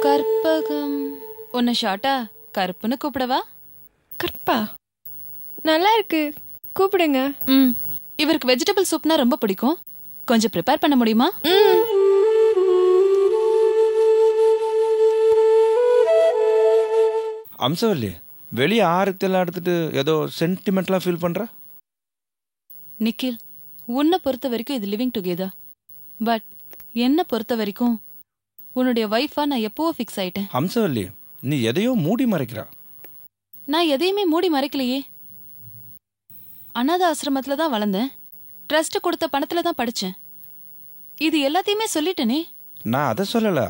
கற்பகம். உன்னை ஷார்ட்டா கருப்புன்னு கூப்பிடவா? கற்பா நல்லா இருக்கு, கூப்பிடுங்க. ம். இவருக்கு வெஜிடபிள் சூப்னா ரொம்ப பிடிக்கும். கொஞ்சம் ப்ரிப்பேர் பண்ண முடியுமா? அம்சவல்லி, வெளியே ஆரத்தெல்லாம் எடுத்துட்டு ஏதோ சென்டிமெண்ட்லாம் ஃபீல் பண்ற? நிக்கில், உன்னை பொறுத்த வரைக்கும் இது லிவிங் டுகெதர். பட் என்னை பொறுத்த வரைக்கும் உன்னுடைய ஒய்ஃபா நான் எப்பவோ ஃபிக்ஸ் ஆயிட்டேன். அம்சவல்லி, நீ எதையோ மூடி மறைக்கிறா. நான் எதையுமே மூடி மறைக்கலையே. அனாத ஆசிரமத்துல தான் வளர்ந்தேன். ட்ரஸ்ட் கொடுத்த பணத்துல தான் படிச்சேன். இது எல்லாத்தையுமே சொல்லிட்டேனே. நான் அதை சொல்லலை.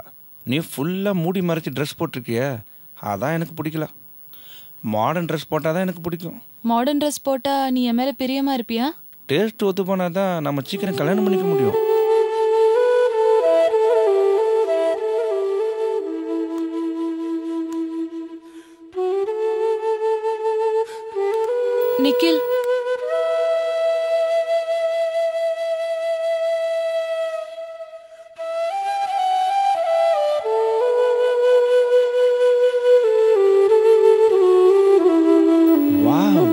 நீ ஃபுல்லாக மூடி மறைச்சி ட்ரெஸ் போட்டிருக்கிய, அதான் எனக்கு பிடிக்கல. மாடர்ன் ட்ரெஸ் போட்டால் தான் எனக்கு பிடிக்கும். மாடர்ன் ட்ரெஸ் போட்டா நீ என் மேல பிரியமா இருப்பியா? டேஸ்ட் ஒத்து போனால் தான் நம்ம சீக்கிரம் கல்யாணம் பண்ணிக்க முடியும். நிக்கில், வாவ்,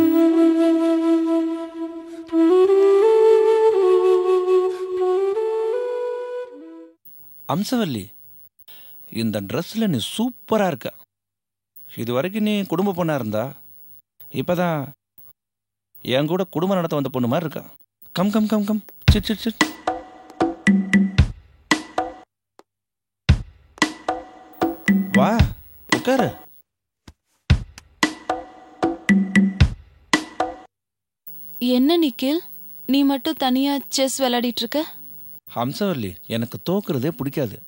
அம்சவல்லி, இந்த ட்ரெஸ்ஸில் நீ சூப்பராக இருக்க. இது வரைக்கும் நீ குடும்ப பொண்ணாக இருந்தா, இப்போதான் என் கூட குடும்பம் நடத்த வந்த பொண்ணு மாதிரி இருக்கா. Come come come come, sit sit sit. வா, உட்காரு. என்ன நிக்கில், நீ மட்டும் தனியா செஸ் விளையாடிட்டு இருக்க? ஹம்சவல்லி, எனக்கு தோக்குறதே பிடிக்காது.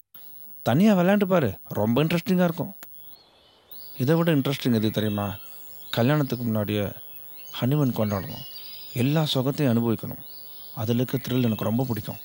தனியாக விளையாண்டு பாரு, ரொம்ப இன்ட்ரெஸ்டிங்காக இருக்கும். இதை விட இன்ட்ரெஸ்டிங் எது தெரியுமா? கல்யாணத்துக்கு முன்னாடியே ஹனிமூன் கொண்டாடணும், எல்லா சுகத்தையும் அனுபவிக்கணும். அதில் இருக்க த்ரில் எனக்கு ரொம்ப பிடிக்கும்.